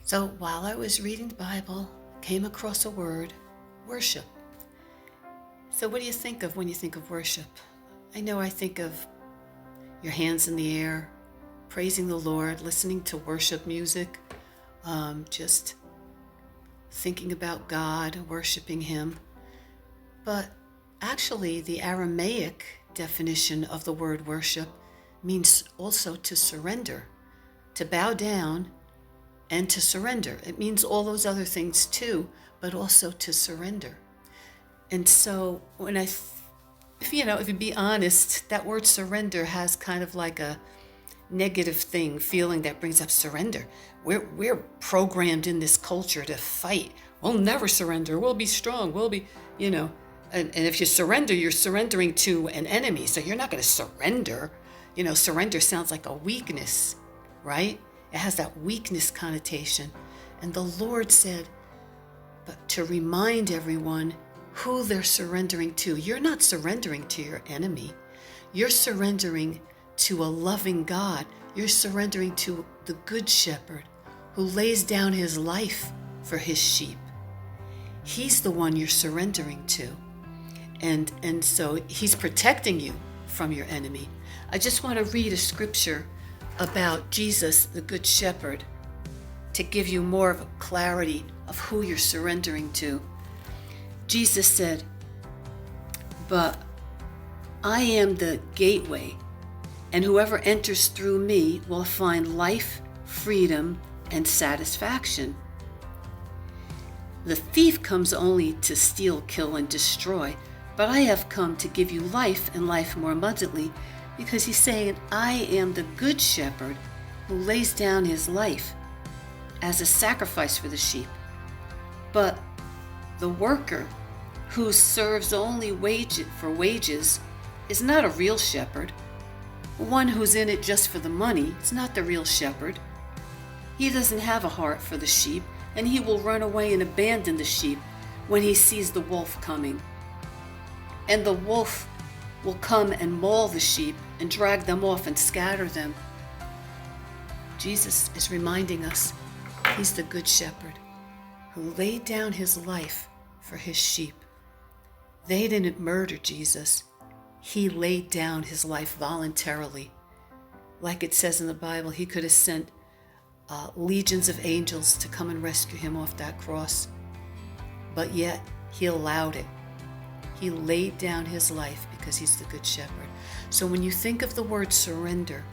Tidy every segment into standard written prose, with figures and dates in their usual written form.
So while I was reading the Bible, I came across a word, worship. So what do you think of when you think of worship? I know I think of your hands in the air, praising the Lord, listening to worship music, just thinking about God, worshiping Him. But actually, the Aramaic definition of the word worship means also to surrender, to bow down and to surrender. It means all those other things too, but also to surrender. And so when if you be honest, that word surrender has kind of like a negative feeling that brings up surrender. We're programmed in this culture to fight. We'll never surrender. We'll be strong. We'll be, and if you surrender, you're surrendering to an enemy. So you're not going to surrender. Surrender sounds like a weakness, right? It has that weakness connotation. And the Lord said, but to remind everyone who they're surrendering to. You're not surrendering to your enemy. You're surrendering to a loving God. You're surrendering to the Good Shepherd who lays down his life for his sheep. He's the one you're surrendering to. And so he's protecting you from your enemy. I just want to read a scripture about Jesus, the Good Shepherd, to give you more of a clarity of who you're surrendering to. Jesus said, but I am the gateway, and whoever enters through me will find life, freedom, and satisfaction. The thief comes only to steal, kill, and destroy, but I have come to give you life and life more abundantly, because he's saying, I am the good shepherd who lays down his life as a sacrifice for the sheep. But the worker who serves only for wages is not a real shepherd. One who's in it just for the money is not the real shepherd. He doesn't have a heart for the sheep, and he will run away and abandon the sheep when he sees the wolf coming. And the wolf will come and maul the sheep and drag them off and scatter them. Jesus is reminding us he's the good shepherd who laid down his life for his sheep. They didn't murder Jesus. He laid down his life voluntarily. Like it says in the Bible, he could have sent legions of angels to come and rescue him off that cross. But yet he allowed it. He laid down his life because he's the good shepherd. So when you think of the word surrender,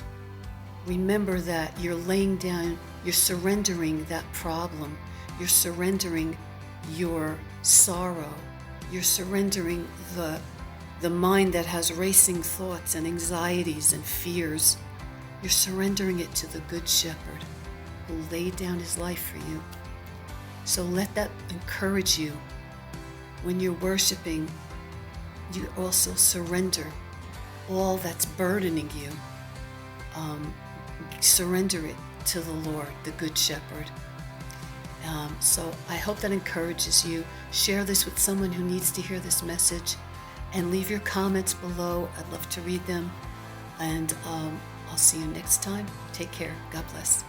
remember that you're laying down, you're surrendering that problem. You're surrendering your sorrow. You're surrendering the mind that has racing thoughts and anxieties and fears. You're surrendering it to the good shepherd who laid down his life for you. So let that encourage you. When you're worshiping, you also surrender all that's burdening you. Surrender it to the Lord, the Good Shepherd. So I hope that encourages you. Share this with someone who needs to hear this message, and leave your comments below. I'd love to read them. And I'll see you next time. Take care. God bless.